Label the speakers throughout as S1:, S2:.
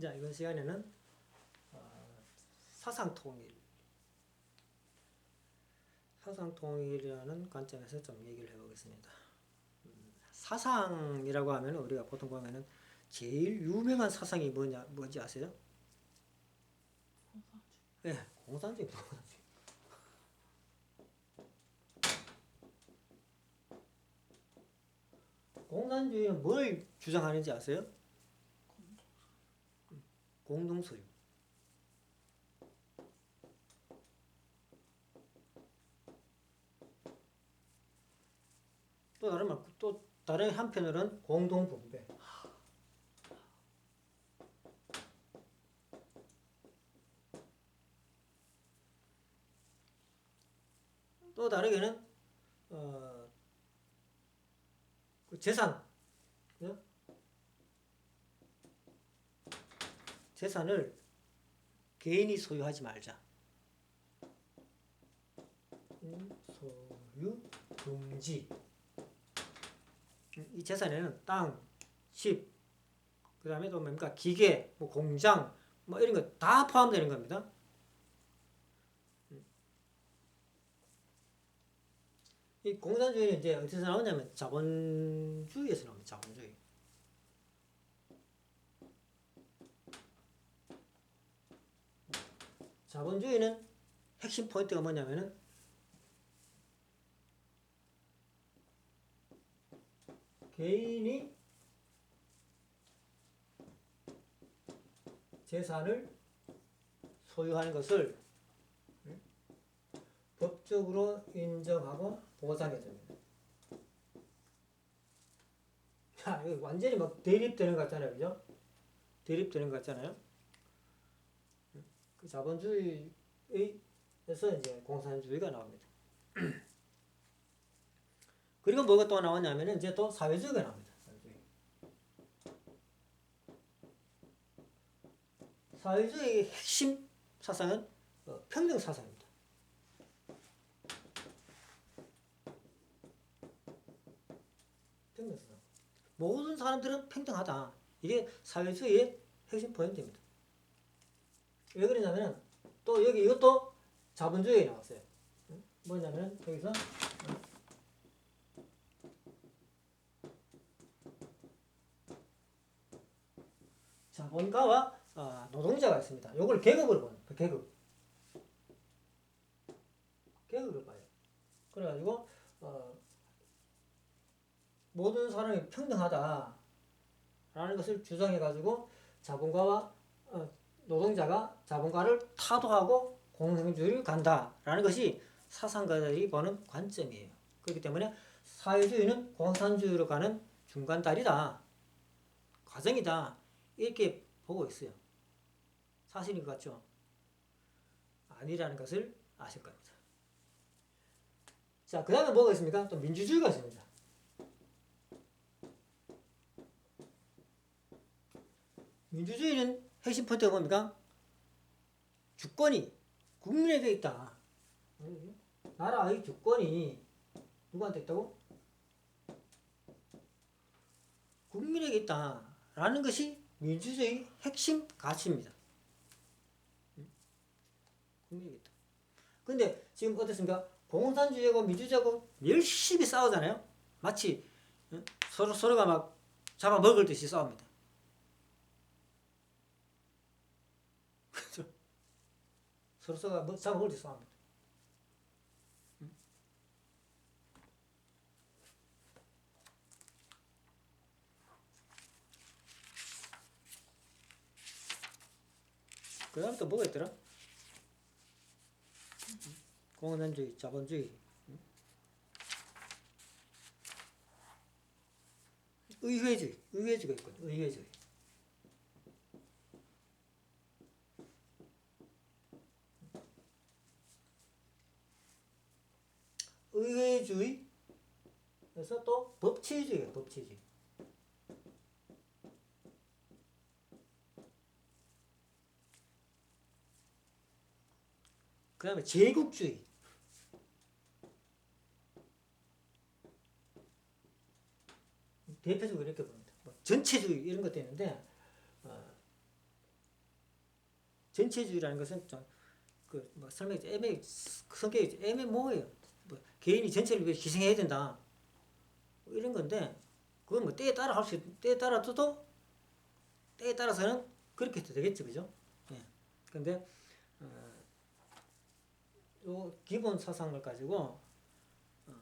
S1: 자, 이번 시간에는 사상통일이라는 관점에서 좀 얘기를 해보겠습니다. 사상이라고 하면 우리가 보통 보면은 제일 유명한 사상이 뭔지 아세요? 네, 공산주의. 공산주의는 뭘 주장하는지 아세요? 공동소유. 또 다른 한편으로는 공동분배. 또 다르게는 그 재산을 개인이 소유하지 말자. 소유 금지. 이 재산에는 땅, 집, 그 다음에 또 뭡니까? 기계, 뭐 공장, 뭐 이런 거 다 포함되는 겁니다. 이 공산주의는 이제 어디서 나오냐면 자본주의에서 나옵니다. 자본주의. 자본주의는 핵심 포인트가 뭐냐면은 개인이 재산을 소유하는 것을 법적으로 인정하고 보상해줍니다. 자, 이거 완전히 막 대립되는 것 같잖아요. 그죠? 대립되는 것 같잖아요. 그 자본주의에서 이제 공산주의가 나옵니다. 그리고 뭐가 또 나오냐면은 이제 또 사회주의가 나옵니다. 사회주의의 핵심 사상은 평등 사상입니다. 평등 사상. 모든 사람들은 평등하다. 이게 사회주의의 핵심 포인트입니다. 왜 그러냐면 또 여기 이것도 자본주의에 나왔어요. 뭐냐면 여기서 자본가와 노동자가 있습니다. 이걸 계급으로 보는 거예요. 계급으로 봐요. 그래가지고 모든 사람이 평등하다라는 것을 주장해가지고 자본가와 노동자가 자본가를 타도하고 공산주의를 간다라는 것이 사상가들이 보는 관점이에요. 그렇기 때문에 사회주의는 공산주의로 가는 중간다리다, 과정이다, 이렇게 보고 있어요. 사실인 것 같죠? 아니라는 것을 아실 겁니다. 자, 그 다음에 뭐가 있습니까? 또 민주주의가 있습니다. 민주주의는 핵심 포인트가 뭡니까? 주권이 국민에게 있다. 나라의 주권이 누구한테 있다고? 국민에게 있다라는 것이 민주주의 핵심 가치입니다. 국민에게 있다. 근데 지금 어떻습니까? 공산주의하고 민주주의하고 열심히 싸우잖아요. 마치 서로가 막 잡아먹을 듯이 싸웁니다. 서로가 잡아먹을 듯이 싸웁니다. 그 다음에 또 뭐가 있더라? 공산주의, 자본주의, 의회주의가 있거든요. 의회주의. 의회주의에서 또 법치주의예요. 법치주의. 그 다음에 제국주의. 대표적으로 이렇게 봅니다. 뭐 전체주의 이런 것도 있는데 전체주의라는 것은 뭐 설명이 성격이 애매모호해요. 뭐 개인이 전체를 위해 희생해야 된다. 뭐 이런 건데 그건 뭐 때에 따라 때에 따라서도 때에 따라서는 그렇게 해도 되겠죠, 그죠? 예. 근데 요 기본 사상을 가지고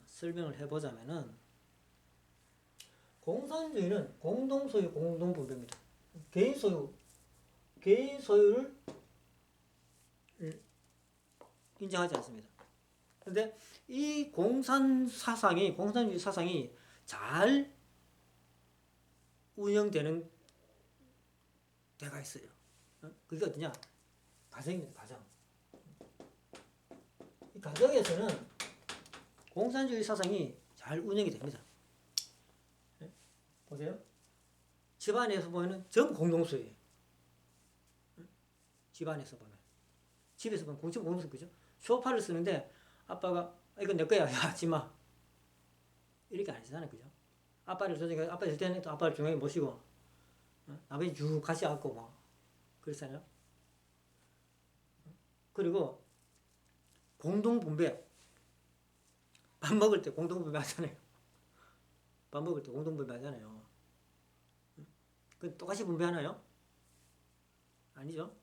S1: 설명을 해보자면은 공산주의는 공동소유, 공동분배입니다. 개인 소유를 인정하지 않습니다. 근데 이 공산주의 사상이 잘 운영되는 데가 있어요. 그게 어디냐? 가정입니다, 가정. 이 가정에서는 공산주의 사상이 잘 운영이 됩니다. 보세요. 집안에서 보면 전 공동소유예요. 집안에서 보면. 집에서 보면 공동소유, 그죠? 소파를 쓰는데 아빠가 이건 내 거야, 야, 하지 마. 이렇게 안 하시잖아요, 그죠? 아빠를 저녁에 아빠 있을 때는 또 아빠를 중앙에 모시고 나머지 쭉 같이 앉고 뭐 그렇잖아요. 그리고 공동분배. 밥 먹을 때 공동분배 하잖아요. 밥 먹을 때 공동분배 하잖아요. 그 똑같이 분배하나요? 아니죠.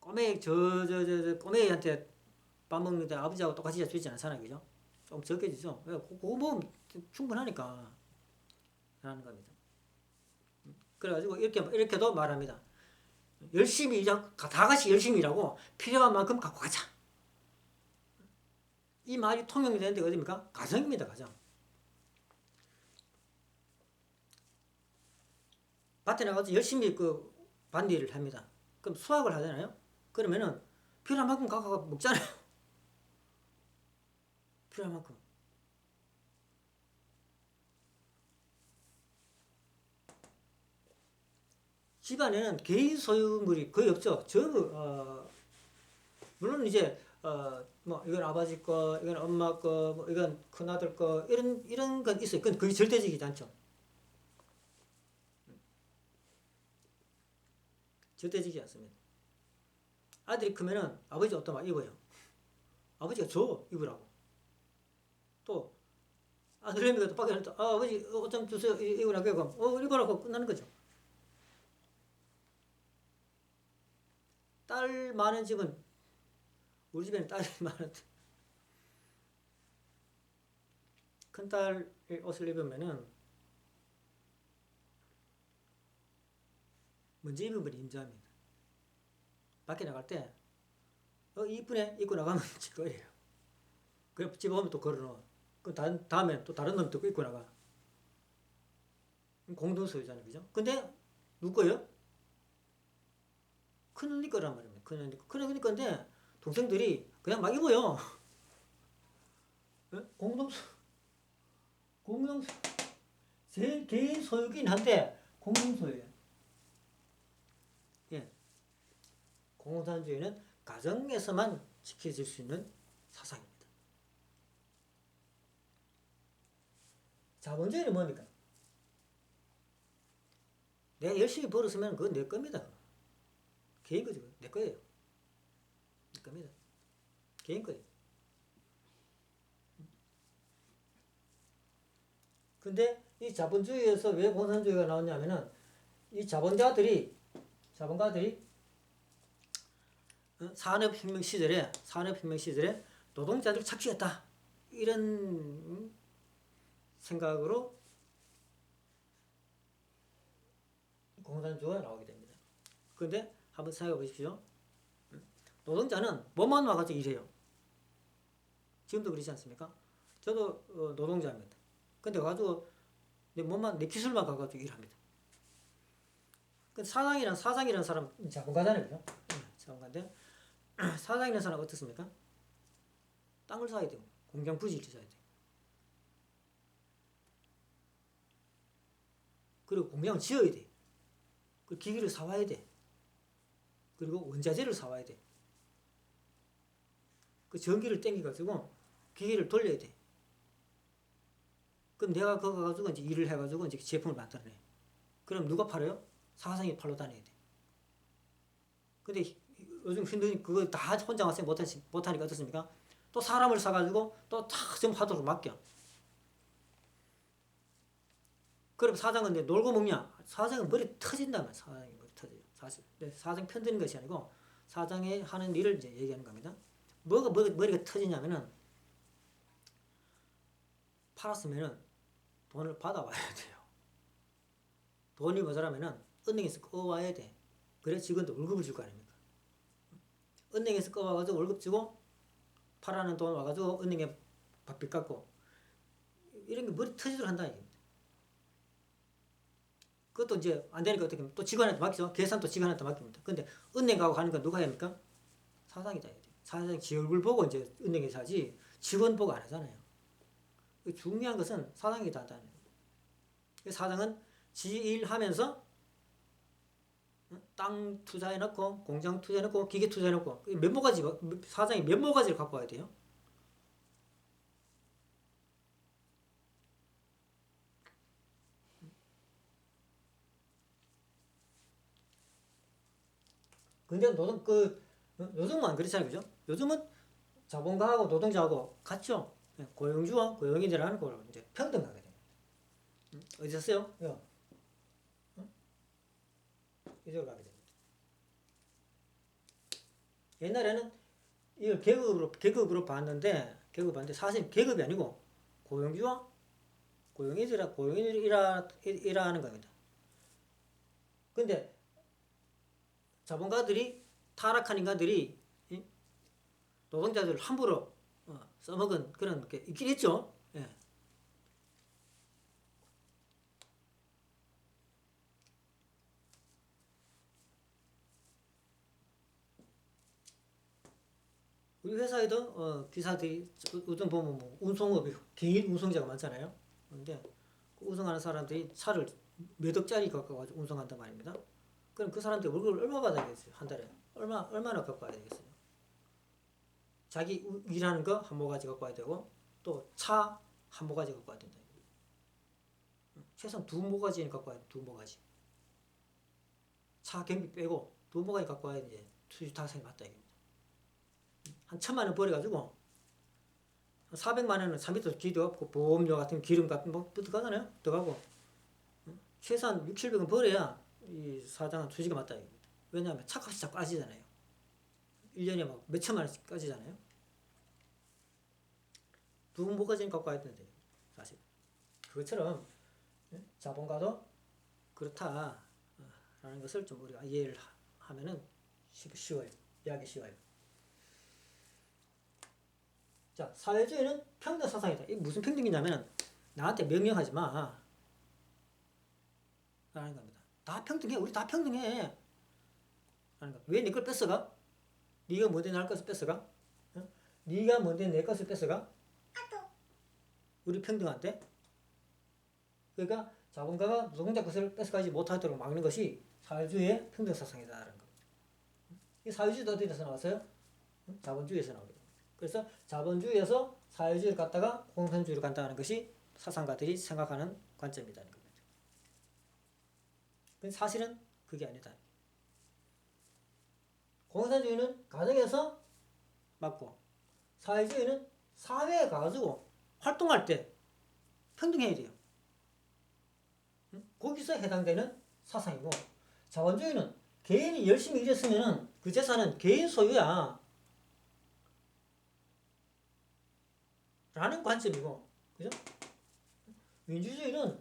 S1: 꼬매한테 밥 먹는데 아버지하고 똑같이 주지 않잖아요, 그죠? 좀 적게 주죠. 그거 먹으면 충분하니까 하는 겁니다. 그래가지고 이렇게도 말합니다. 열심히 일하고 다 같이 열심히 일하고 필요한 만큼 갖고 가자. 이 말이 통용이 되는 데가 어디입니까? 가정입니다, 가정. 밭에 나가서 열심히 그 밭일을 합니다. 그럼 수확을 하잖아요. 그러면은 필요한 만큼 갖고 먹잖아요. 필요한 만큼. 집안에는 개인 소유물이 거의 없죠. 물론 이제 뭐 이건 아버지 거, 이건 엄마 거, 뭐 이건 큰아들 거 이런 건 있어요. 그건 거의 절대적이지 않죠. 절대적이지 않습니다. 아들이 크면은 아버지 옷도 막 입어요. 아버지가 줘 입으라고. 또 아들내미가 또 밖에 나가서 아버지 옷 좀 주세요 입으라고 하고 입으라고 끝나는 거죠. 딸 많은 집은 우리 집에는 딸이 많은데 큰딸 옷을 입으면은 먼저 입은 걸 인정합니다. 밖에 나갈 때 이쁘네 입고 나가면 질 거예요. 그래 집에 오면 또 걸어놓아. 그 다음에 또 다른 놈이 또 입고 나가. 공동 소유잖아요, 그죠? 근데 누구 거예요? 큰언니 거란 말입니다. 큰언니 건데 동생들이 그냥 막 입어요. 공동 제 개인 소유긴 한데 공동 소유예요. 예. 공산주의는 가정에서만 지켜질 수 있는 사상입니다. 자본주의는 뭡니까? 내가 열심히 벌었으면 그건 내 겁니다. 개인 거죠. 내 거예요. 내 겁니다. 개인 거예요. 근데 이 자본주의에서 왜 공산주의가 나왔냐면은 이 자본가들이 산업혁명 시절에 노동자들 착취했다. 이런 생각으로 공산주의가 나오게 됩니다. 그런데 한번 생각해 보십시오. 노동자는 몸만 와가지고 일해요. 지금도 그렇지 않습니까? 저도 노동자입니다. 근데 가지고 내 기술만 가가지고 일합니다. 그 사장이라는 사람 자본가잖아요, 그죠? 자본가인데 사장이라는 사람 어떻습니까? 땅을 사야 돼요. 공장 부지를 사야 돼요. 그리고 공장을 지어야 돼. 그 기기를 사와야 돼. 그리고 원자재를 사와야 돼. 그 전기를 땡겨가지고 기기를 돌려야 돼. 그럼 내가 그거 가지고 이제 일을 해가지고 이제 제품을 만들어내. 그럼 누가 팔아요? 사장이 팔러 다녀야 돼. 근데 요즘 힘드니 그거 다 혼자 와서 못하니까 어떻습니까? 또 사람을 사가지고 또 다 좀 하도록 맡겨. 그럼 사장은 이제 놀고 먹냐? 사장은 머리 터진다면 사장이 머리 터져요. 사실. 사장 편드는 것이 아니고 사장이 하는 일을 이제 얘기하는 겁니다. 뭐가 머리가 터지냐면은 팔았으면은 돈을 받아와야 돼요. 돈이 모자라면은 은행에서 꺼와야 돼. 그래 직원도 월급을 줄 거 아닙니까? 은행에서 꺼와가지고 월급 주고 팔아는 돈 와가지고 은행에 빚 갚고 이런 게 머리 터지도록 한다 이겁니다. 그것도 이제 안 되니까 어떻게 하면 또 직원한테 맡기죠. 계산도 직원한테 맡깁니다. 근데 은행 가고 가는 건 누가 해야 합니까? 사장이 다 해야 돼요. 사장이 지 얼굴 보고 이제 은행에서 하지 직원 보고 안 하잖아요. 중요한 것은 사장이 다 한다는 거예요. 사장은 지 일 하면서 땅 투자해놓고 공장 투자해놓고 기계 투자해놓고 몇모가지 사장이 몇모가지를 갖고 와야 돼요. 근데 요즘은 안 그렇잖아요, 그죠? 요즘은 자본가하고 노동자하고 같죠. 고용주와 고용인이라는 걸 이제 평등하게 돼요. 어디 샀어요? 이쪽으로 가게 됩니다. 옛날에는 이걸 계급으로 봤는데 사실 계급이 아니고 고용주와 고용인이라는 겁니다. 근데 자본가들이 타락한 인간들이 노동자들을 함부로 써먹은 그런 게 있긴 있죠. 예. 우리 회사에도 기사들이 요즘 보면 뭐 운송업이 개인 운송자가 많잖아요. 그런데 그 운송하는 사람들이 차를 몇 억짜리 갖고 가지고 운송한단 말입니다. 그럼 그 사람들 월급을 얼마 받아야겠어요? 한 달에 얼마나 갖고 와야 되겠어요? 자기 일하는 거 한 모가지 갖고 와야 되고 또 차 한 모가지 갖고 와야 된다. 최소한 두 모가지는 갖고 와야 돼. 두 모가지. 차 경비 빼고 두 모가지 갖고 와야 이제 수주 타산이 맞다 이겁니다. 한 1,000만 원 벌어가지고 400만 원은 3m 기도 없고 보험료 같은 기름 같은 뭐 들어가잖아요. 들어가고 최소한 6, 700원 벌어야 이 사장은 수지가 맞다 이겁니다. 왜냐하면 차값이 자꾸 빠지잖아요. 1년에 막 몇천만 원씩 빠지잖아요. 두 모가지는 갖고 와야 되는데 사실 그것처럼 자본가도 그렇다라는 것을 좀 우리가 이해를 하면은 쉬워요. 이해하기 쉬워요. 자, 사회주의는 평등 사상이다. 이게 무슨 평등이냐면 나한테 명령하지 마 라는 겁니다. 다 평등해. 우리 다 평등해 라는 겁니다. 왜 내 걸 뺏어가? 네가 뭔데 날 것을 뺏어가? 네가 뭔데 내 것을 뺏어가? 우리 평등한데? 그러니까 자본가가 노동자 것을 뺏어가지 못하도록 막는 것이 사회주의의 평등 사상이다라는 겁니다. 이 사회주의도 어디에서 나왔어요? 자본주의에서 나오게 됩니다. 그래서 자본주의에서 사회주의를 갖다가 공산주의로 간다는 것이 사상가들이 생각하는 관점이라는 겁니다. 근데 사실은 그게 아니다. 공산주의는 가정에서 맞고 사회주의는 사회에 가가지고 활동할 때 평등해야 돼요. 거기서 해당되는 사상이고 자본주의는 개인이 열심히 일했으면 그 재산은 개인 소유야 라는 관점이고, 그죠? 민주주의는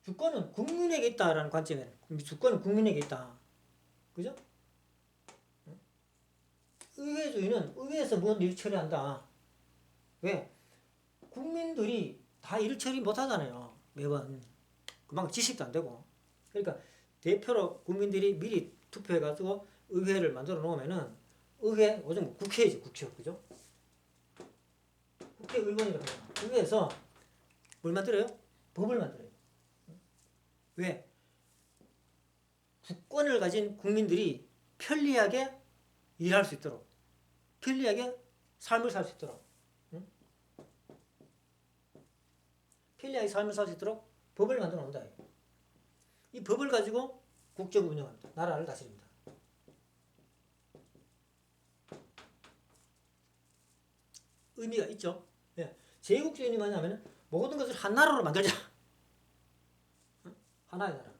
S1: 주권은 국민에게 있다라는 관점이에요. 주권은 국민에게 있다. 그죠? 의회주의는 의회에서 뭔 일을 처리한다. 왜? 국민들이 다 일을 처리 못 하잖아요. 매번. 그만큼 지식도 안 되고. 그러니까 대표로 국민들이 미리 투표해가지고 의회를 만들어 놓으면은 의회, 요즘 국회이죠. 국회. 그죠? 국회의원이라고 해요. 의회에서 뭘 만들어요? 법을 만들어요. 왜? 주권을 가진 국민들이 편리하게 일할 수 있도록, 편리하게 삶을 살 수 있도록, 편리하게 삶을 살 수 있도록 법을 만들어 놓는다. 이 법을 가지고 국정을 운영합니다. 나라를 다스립니다. 의미가 있죠. 예. 제국주의는 뭐냐면 모든 것을 한 나라로 만들자. 하나의 나라.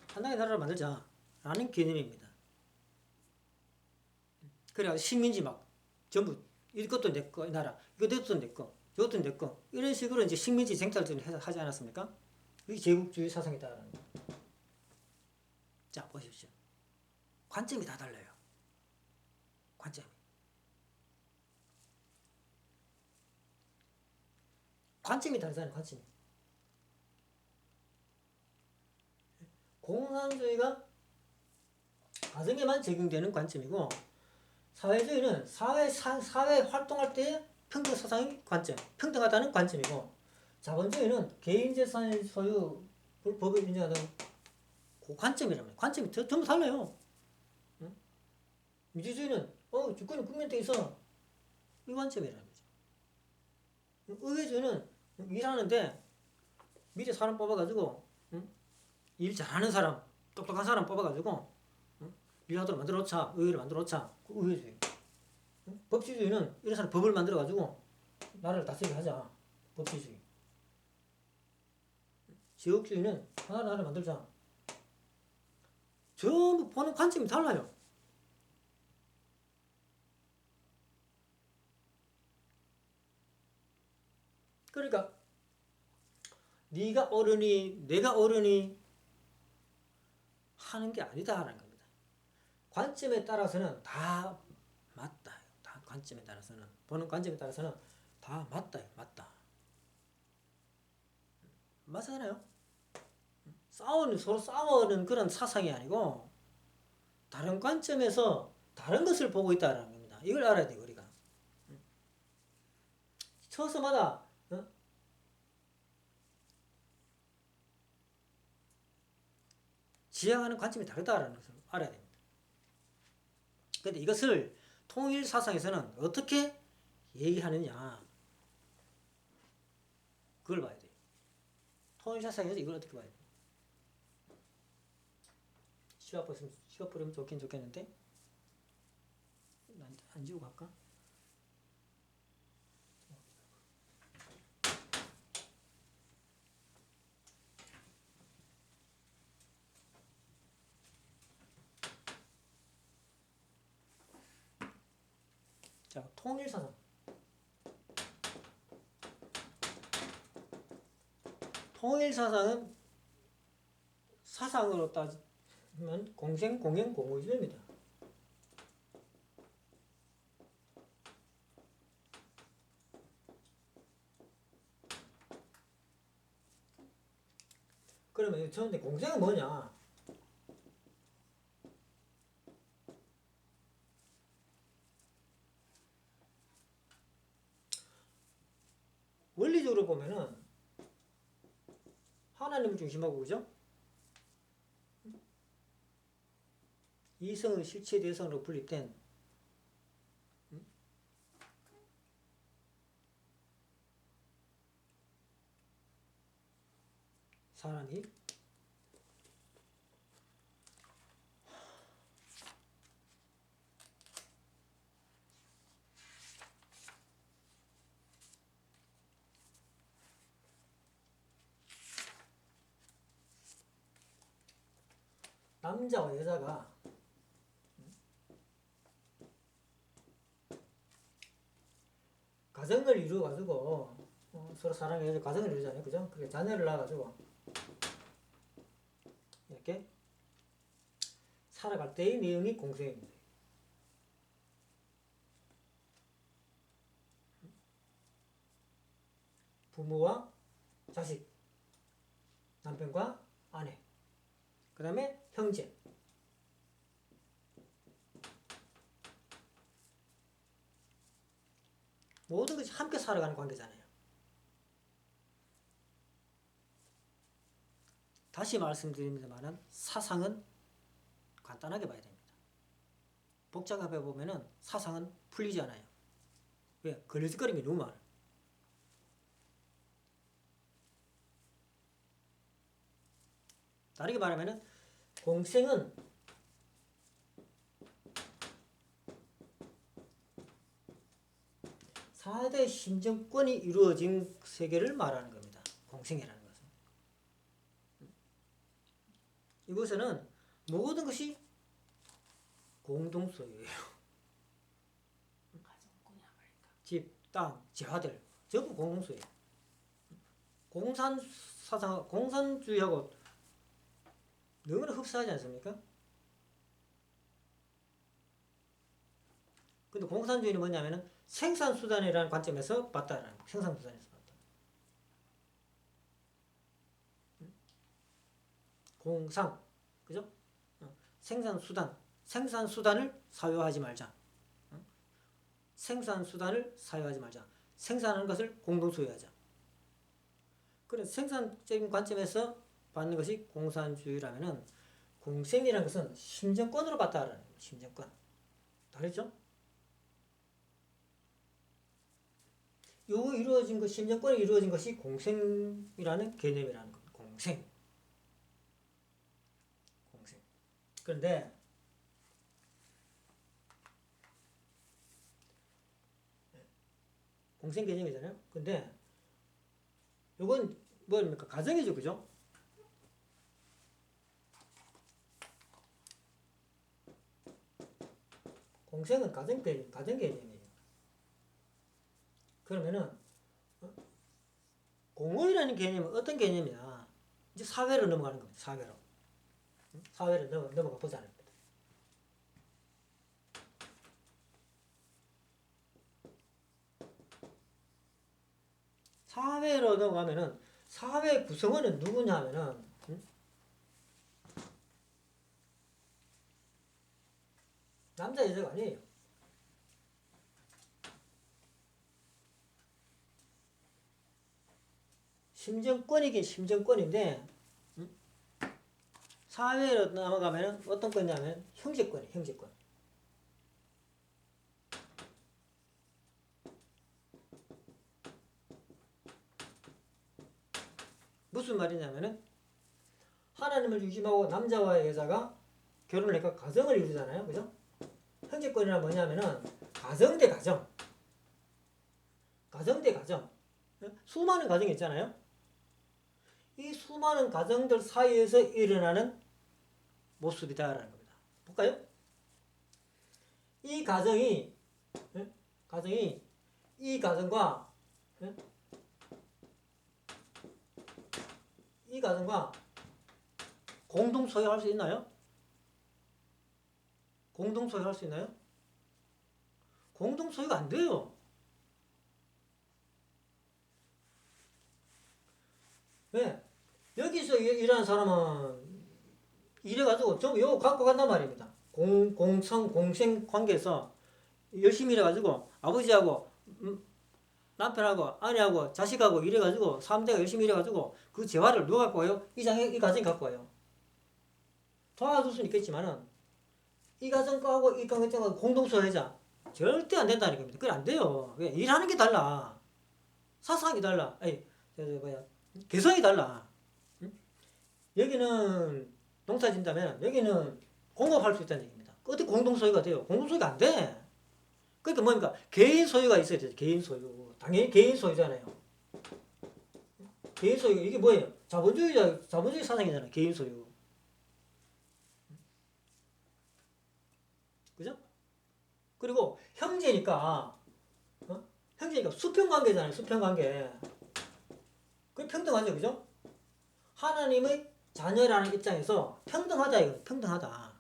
S1: 하나의 나라를 만들자라는 개념입니다. 그래가지고 식민지 막 전부 이것도 내 거, 이 나라, 이것도 내 거, 저것도 내 거, 이런 식으로 이제 식민지 쟁탈전을 하지 않았습니까? 이게 제국주의 사상이다라는 거. 자, 보십시오. 관점이 다 달라요. 관점이 다르잖아요. 관점이. 공산주의가 가정에만 적용되는 관점이고, 사회주의는 사회 활동할 때의 평등 사상의 관점, 평등하다는 관점이고, 자본주의는 개인 재산의 소유 법을 인정하는 그 관점이라면 관점이 전부 달라요. 응? 민주주의는 주권은 국민한테 있어, 이 관점이라는 거죠. 의회주의는 일하는데 미리 사람 뽑아가지고 일 잘하는 사람, 똑똑한 사람 뽑아가지고 일하도록 만들어 놓자, 의회를 만들어 놓자, 그 의회주의. 법치주의는 이런 사람 법을 만들어가지고 나라를 다스리게 하자, 법치주의. 제국주의는 나라를 만들자. 전부 보는 관점이 달라요. 그러니까 네가 옳으니 내가 옳으니 하는 게 아니다라는 겁니다. 관점에 따라서는 다 맞다. 다 관점에 따라서는, 보는 관점에 따라서는 다 맞다. 맞다. 맞잖아요. 서로 싸우는 그런 사상이 아니고 다른 관점에서 다른 것을 보고 있다는 겁니다. 이걸 알아야 돼요, 우리가. 처서마다 지향하는 관점이 다르다는 것을 알아야 됩니다. 그런데 이것을 통일 사상에서는 어떻게 얘기하느냐, 그걸 봐야 돼요. 통일 사상에서 이걸 어떻게 봐야 돼요. 시간 버리면 좋긴 좋겠는데 안 지우고 갈까? 자, 통일 사상. 통일 사상은 사상으로 따지면 공생, 공영, 공의주의입니다. 그러면 저한테 공생은 뭐냐? 원리적으로 보면은 하나님을 중심하고, 그죠? 이성의 실체 대성으로 분립된 사람이 남자와 여자가 가정을 이루어가지고 서로 사랑해서 가정을 이루잖아요, 그죠? 그렇게 자녀를 낳아가지고 이렇게 살아갈 때의 내용이 공생입니다. 부모와 자식, 남편과 아내, 그 다음에 형제. 모든 것이 함께 살아가는 관계잖아요. 다시 말씀드립니다만 사상은 간단하게 봐야 됩니다. 복잡하게 보면 사상은 풀리지 않아요. 왜? 걸려질거림이 너무 많아요. 다르게 말하면 공생은 4대 심정권이 이루어진 세계를 말하는 겁니다. 공생이라는 것은. 이곳에는 모든 것이 공동소유예요. 집, 땅, 재화들 전부 공동소유예요. 공산사상, 공산주의하고 너무나 흡사하지 않습니까? 근데 공산주의는 뭐냐면은 생산수단이라는 관점에서 봤다라는 거예요. 생산수단에서 봤다. 공상, 그죠? 생산수단을 사유하지 말자. 생산수단을 사유하지 말자. 생산하는 것을 공동소유하자. 그런 생산적인 관점에서 받는 것이 공산주의라면은 공생이라는 것은 심정권으로 봤다라는 거예요. 심정권. 다르죠? 요 이루어진 것, 심정권이 이루어진 것이 공생이라는 개념이라는 겁니다. 공생. 그런데 공생 개념이잖아요. 근데 요건 뭐입니까? 가정이죠, 그죠? 공생은 가정 개념이에요. 그러면은 공의라는 개념은 어떤 개념이냐? 이제 사회로 넘어가는 겁니다. 사회로 넘어가 보자는 겁니다. 사회로 넘어가면은 사회 구성원은 누구냐면은 남자 여자가 아니에요. 심정권이긴 심정권인데 사회로 넘어가면 어떤 거냐면 형제권이에요. 형제권. 무슨 말이냐면은 하나님을 중심하고 남자와 여자가 결혼을 해서 가정을 이루잖아요. 그죠? 형제권이란 뭐냐면은 가정 대 가정. 가정 대 가정. 수많은 가정이 있잖아요. 이 수많은 가정들 사이에서 일어나는 모습이다라는 겁니다. 볼까요? 이 가정이 이 가정과 이 가정과 공동 소유할 수 있나요? 공동 소유할 수 있나요? 공동 소유가 안 돼요. 왜? 여기서 일하는 사람은 일해가지고 좀 요거 갖고 간단 말입니다. 공생 관계에서 열심히 일해가지고 아버지하고 남편하고 아내하고 자식하고 일해가지고 3대가 열심히 일해가지고 그 재화를 누가 갖고 와요? 이 가정이 갖고 와요. 도와줄 수는 있겠지만은 이 가정 거하고 이 가정 공동 소유하자. 절대 안 된다는 겁니다. 그게 안 돼요. 왜? 일하는 게 달라. 사상이 달라. 개성이 달라. 여기는 농사 짓다면 여기는 공급할 수 있다는 얘기입니다. 어떻게 공동소유가 돼요? 공동소유가 안 돼. 그러니까 뭡니까? 개인 소유가 있어야 되죠. 개인 소유. 당연히 개인 소유잖아요. 개인 소유. 이게 뭐예요? 자본주의 사상이잖아요. 개인 소유. 그죠? 그리고 형제니까 수평관계잖아요. 수평관계. 그게 평등하죠. 그죠? 하나님의 자녀라는 입장에서 평등하다 이거 평등하다.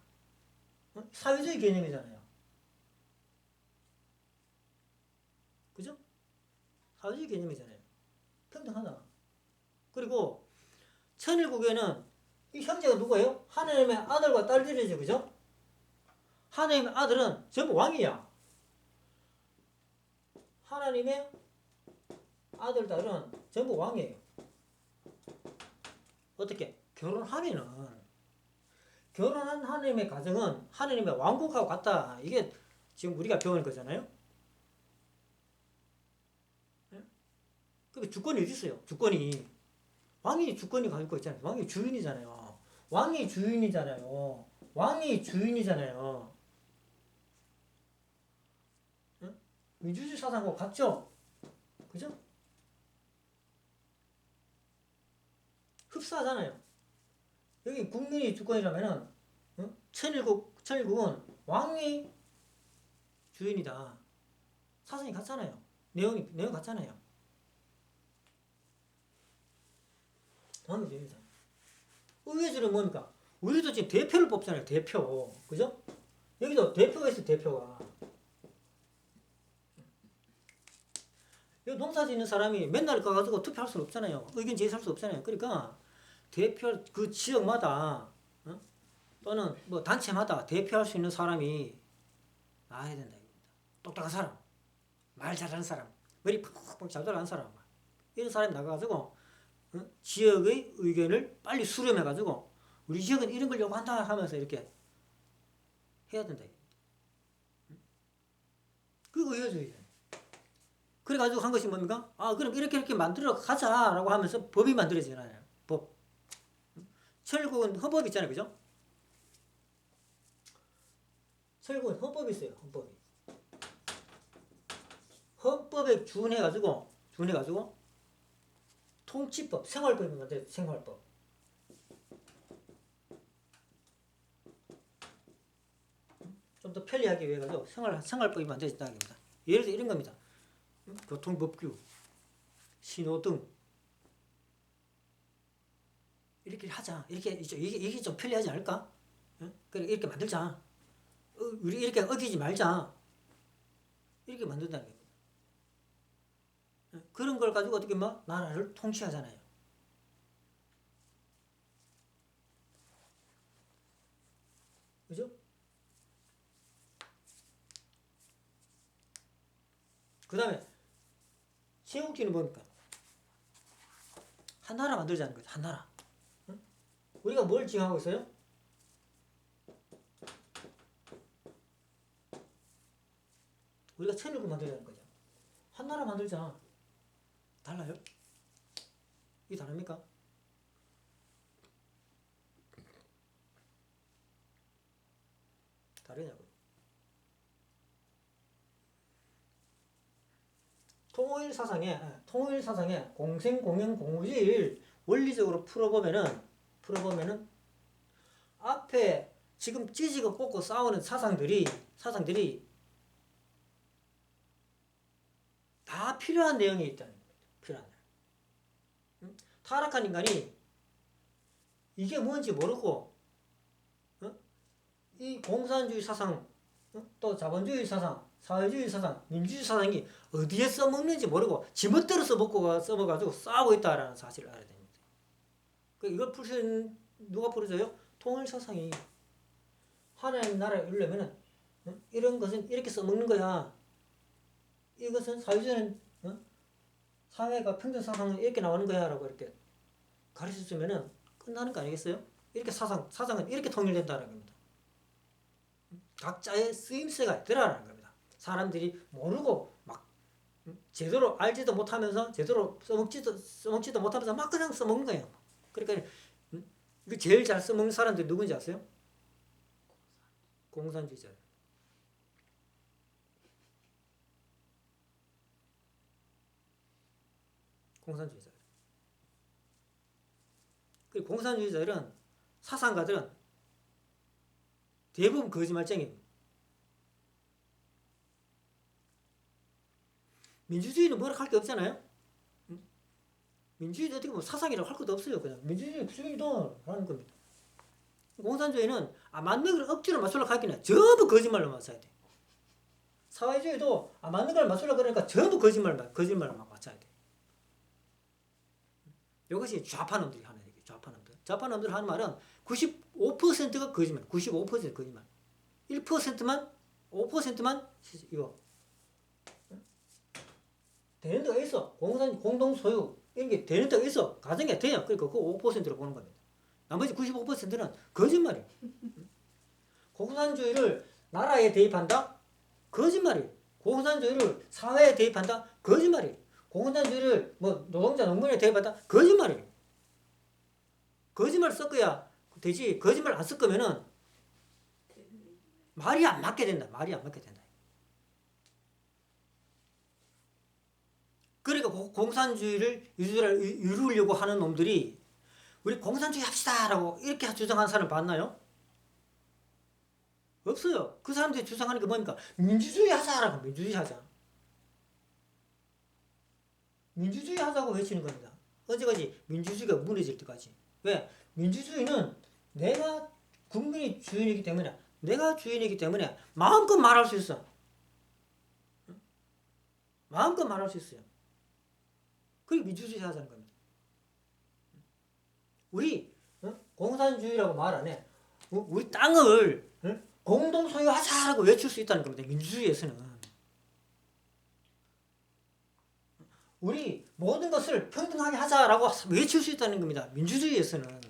S1: 사회주의 개념이잖아요. 그죠? 사회주의 개념이잖아요. 평등하다. 그리고 천일국에는 이 형제가 누구예요? 하나님의 아들과 딸들이죠. 그죠? 하나님의 아들은 전부 왕이야. 하나님의 아들, 딸은 전부 왕이에요. 어떻게? 결혼한 하나님의 가정은 하나님의 왕국하고 같다. 이게 지금 우리가 배우는 거잖아요. 그 주권이 어디 있어요? 왕이 주권이 가지고 있잖아요. 왕이 주인이잖아요. 민주주의 사상하고 같죠? 그죠? 흡사하잖아요. 여기 국민이 주권이라면은 천일국은 왕이 주인이다. 사상이 같잖아요. 내용 같잖아요. 왕이 의회주는 뭡니까? 우리도 지금 대표를 뽑잖아요. 대표. 그죠? 여기도 대표가 있어, 대표가. 여기 농사 짓는 사람이 맨날 가가지고 투표할 수는 없잖아요. 의견 제시할 수 없잖아요. 그러니까 대표, 그 지역마다, 또는 뭐 단체마다 대표할 수 있는 사람이 나와야 된다. 똑똑한 사람, 말 잘하는 사람, 머리 팍팍 잘 돌아가는 사람. 이런 사람이 나가가지고, 지역의 의견을 빨리 수렴해가지고, 우리 지역은 이런 걸 요구한다 하면서 이렇게 해야 된다. 그거 의회주의잖아요. 그래가지고 한 것이 뭡니까? 그럼 이렇게 만들어 가자라고 하면서 법이 만들어지잖아요. 법. 천일국은 헌법이 있잖아요. 그죠? 천일국은 헌법이 있어요. 헌법이. 헌법에 준해가지고 통치법, 생활법이 만들어요. 생활법. 좀 더 편리하게 위해 가지고 생활법이 만들어진다는 겁니다. 예를 들어 이런 겁니다. 교통법규, 신호등 이렇게 하자. 이게 좀 편리하지 않을까? 그래 이렇게 만들자. 우리 이렇게 어기지 말자. 이렇게 만든다는 겁니다. 그런 걸 가지고 어떻게 나라를 통치하잖아요. 그죠? 그 다음에 제국주의는 뭡니까? 한 나라 만들자는 거죠. 한 나라. 우리가 뭘 지향하고 있어요? 우리가 천일국 만들자는 거죠. 한 나라 만들자. 달라요? 이게 다릅니까? 다르냐고요. 통일 사상의 공생, 공영, 공무주의를 원리적으로 풀어보면은 앞에 지금 찌지고 뽑고 싸우는 사상들이 다 필요한 내용이 있다는 겁니다. 필요한 내용. 타락한 인간이 이게 뭔지 모르고 이 공산주의 사상, 또 자본주의 사상, 사회주의 사상, 민주주의 사상이 어디에 써먹는지 모르고 지멋대로 써먹어가지고 싸우고 있다라는 사실을 알아야 됩니다. 이걸 누가 풀어줘요? 통일 사상이. 하나님 나라를 이루려면은 이런 것은 이렇게 써먹는 거야. 이것은 사회주의는 사회가 평등 사상은 이렇게 나오는 거야 라고 이렇게 가르쳐주면은 끝나는 거 아니겠어요? 이렇게 사상은 이렇게 통일된다는 겁니다. 각자의 쓰임새가 있더라는 겁니다. 사람들이 모르고 제대로 알지도 못하면서 제대로 써먹지도 못하면서 막 그냥 써먹는 거예요. 그러니까 이거 제일 잘 써먹는 사람들이 누군지 아세요? 공산주의자. 공산주의자. 그 공산주의자들은 사상가들은 대부분 거짓말쟁이에요. 민주주의는 뭐라 할 게 없잖아요. 민주주의 어떻게 사상이라고 할 것도 없어요. 그냥 민주주의 주의다 라는 겁니다. 공산주의는 맞는 걸 억지로 맞추려고 하기는 전부 거짓말로 맞춰야 돼. 사회주의도 맞는 걸 맞추려고 그러니까 전부 거짓말로 맞춰야 돼. 이것이 좌파놈들이 하는 얘기예요. 좌파놈들 하는 말은 95%가 거짓말. 95% 거짓말. 1%만 5%만 이거 되는 데가 있어. 공동 소유 이런 게 되는 데가 있어. 가정에 돼요. 그러니까 그 5%로 보는 겁니다. 나머지 95%는 거짓말이에요. 공산주의를 나라에 대입한다? 거짓말이에요. 공산주의를 사회에 대입한다? 거짓말이에요. 공산주의를 노동자 농민에 대입한다? 거짓말이에요. 거짓말 섞어야 되지. 거짓말 안 섞으면은 말이 안 맞게 된다. 그러니까 공산주의를 이루려고 하는 놈들이 우리 공산주의 합시다라고 이렇게 주장하는 사람 봤나요? 없어요. 그 사람들이 주장하는 게 뭡니까? 민주주의 하자라고. 민주주의 하자. 민주주의 하자고 외치는 겁니다. 언제까지? 민주주의가 무너질 때까지. 왜? 민주주의는 내가 국민이 주인이기 때문에, 내가 주인이기 때문에 마음껏 말할 수 있어. 마음껏 말할 수 있어요. 그게 민주주의 하자는 겁니다. 우리 공산주의라고 말 안 해. 우리 땅을 공동 소유하자라고 외칠 수 있다는 겁니다. 민주주의에서는. 우리 모든 것을 평등하게 하자라고 외칠 수 있다는 겁니다. 민주주의에서는.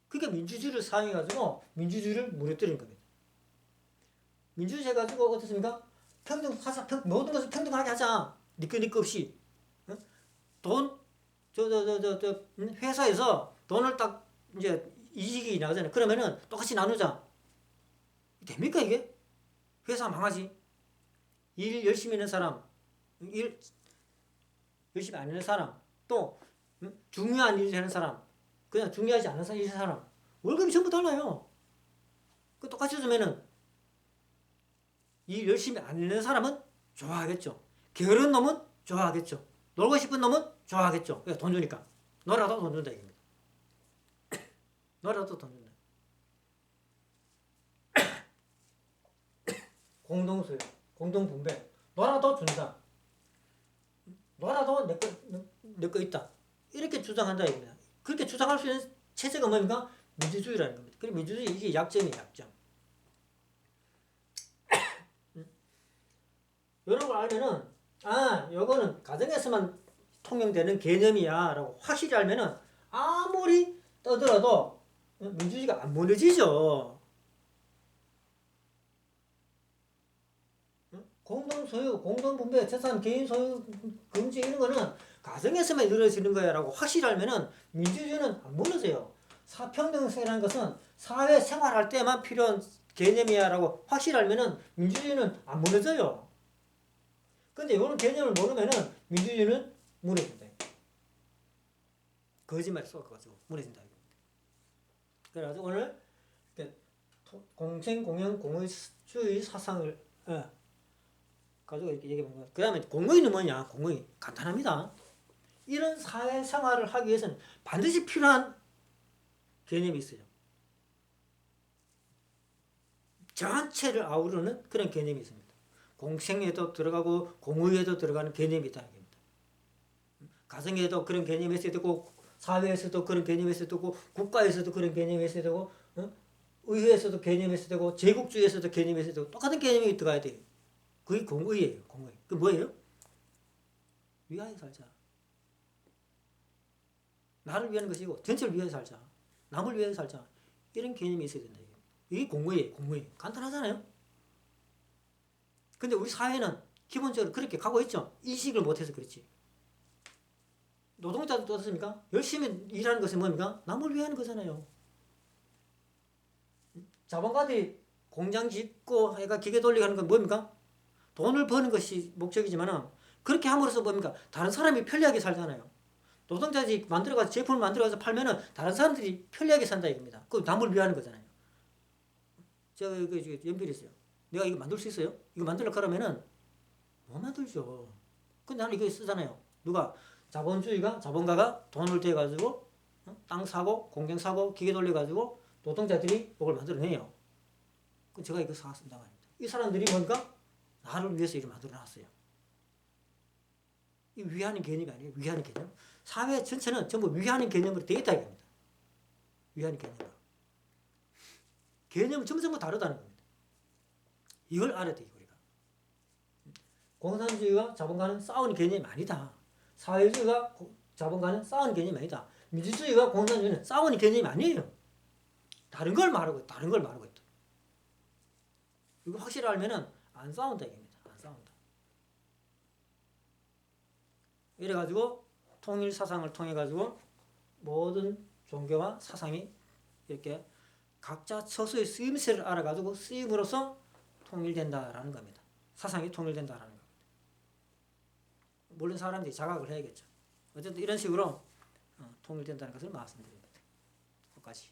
S1: 그러니까 민주주의를 사용해가지고 민주주의를 무너뜨리는 겁니다. 민주주의 해가지고 어떻습니까? 평등하자, 모든 것을 평등하게 하자. 니꺼 없이. 돈, 회사에서 돈을 딱 이제 이익이 나잖아요. 그러면은 똑같이 나누자. 됩니까 이게? 회사 망하지. 일 열심히 하는 사람, 일 열심히 안 하는 사람, 또 중요한 일을 하는 사람, 그냥 중요하지 않은 사람, 월급이 전부 달라요. 그 똑같이 주면은 일 열심히 안 하는 사람은 좋아하겠죠. 게으른 놈은 좋아하겠죠. 놀고 싶은 놈은 좋아하겠죠. 돈 주니까. 너라도 돈 준다 이겁니다. 너라도 돈 준다. 공동소유, 공동분배. 너라도 준다. 너라도 내 거 있다. 이렇게 주장한다 이겁니다. 그렇게 주장할 수 있는 체제가 뭡니까? 민주주의라는 겁니다. 그리고 민주주의 이게 약점이에요, 약점. 이런 걸 알면은 요거는 가정에서만 통용되는 개념이야 라고 확실히 알면은 아무리 떠들어도 민주주의가 안 무너지죠. 공동소유, 공동분배, 재산, 개인소유 금지 이런 거는 가정에서만 이루어지는 거야 라고 확실히 알면은 민주주의는 안 무너져요. 사평등성이라는 것은 사회 생활할 때만 필요한 개념이야 라고 확실히 알면은 민주주의는 안 무너져요. 근데 이런 개념을 모르면은 민주주의는 무너진다. 거짓말에 쏘아가지고 무너진다. 그래가지고 오늘 공생, 공영, 공의주의 사상을 가지고 이렇게 얘기해본 거예요. 그 다음에 공의는 뭐냐? 공의. 간단합니다. 이런 사회생활을 하기 위해서는 반드시 필요한 개념이 있어요. 전체를 아우르는 그런 개념이 있습니다. 공생에도 들어가고 공의에도 들어가는 개념이 있다는 겁니다. 가정에도 그런 개념이 있어야 되고 사회에서도 그런 개념이 있어야 되고 국가에서도 그런 개념이 있어야 되고 의회에서도 개념이 있어야 되고 제국주의에서도 개념이 있어야 되고 똑같은 개념이 들어가야 돼요. 그게 공의예요. 공의. 그 뭐예요? 위하여 살자. 나를 위한 것이고 전체를 위하여 살자. 남을 위하여 살자. 이런 개념이 있어야 된다. 이게 공의예요. 공의. 간단하잖아요. 근데 우리 사회는 기본적으로 그렇게 가고 있죠. 인식을 못해서 그렇지. 노동자도 어떻습니까? 열심히 일하는 것은 뭡니까? 남을 위하는 거잖아요. 자본가들이 공장 짓고 해가 기계 돌리고 하는 건 뭡니까? 돈을 버는 것이 목적이지만은 그렇게 함으로써 뭡니까? 다른 사람이 편리하게 살잖아요. 노동자들이 만들어가서 제품을 만들어가서 팔면은 다른 사람들이 편리하게 산다 이겁니다. 그 남을 위하는 거잖아요. 제가 연필이 있어요. 내가 이거 만들 수 있어요? 이거 만들려고 하면은 못 만들죠. 근데 나는 이거 쓰잖아요. 누가? 자본가가 돈을 대가지고 땅 사고 공장 사고 기계 돌려가지고 노동자들이 이걸 만들어내요. 그럼 제가 이거 사왔습니다. 이 사람들이 뭔가 나를 위해서 이걸 만들어놨어요. 이 위하는 개념이 아니에요. 위하는 개념. 사회 전체는 전부 위하는 개념으로 되어 있다 이겁니다. 위하는 개념으로. 개념은 전부 다르다는 겁니다. 이걸 알아야 돼요, 우리가. 공산주의와 자본가는 싸우는 개념이 아니다. 사회주의가 자본가는 싸우는 개념이 아니다. 민주주의와 공산주의는 싸우는 개념이 아니에요. 다른 걸 말하고 있다. 다른 걸 말하고 있다. 이거 확실히 알면은 안 싸운다 이겁니다. 안 싸운다. 이래가지고 통일 사상을 통해 가지고 모든 종교와 사상이 이렇게 각자 처소의 쓰임새를 알아가지고 쓰임으로써 통일된다라는 겁니다. 사상이 통일된다라는 겁니다. 모르는 사람들이 자각을 해야겠죠. 어쨌든 이런 식으로 통일된다는 것을 말씀드립니다. 끝까지.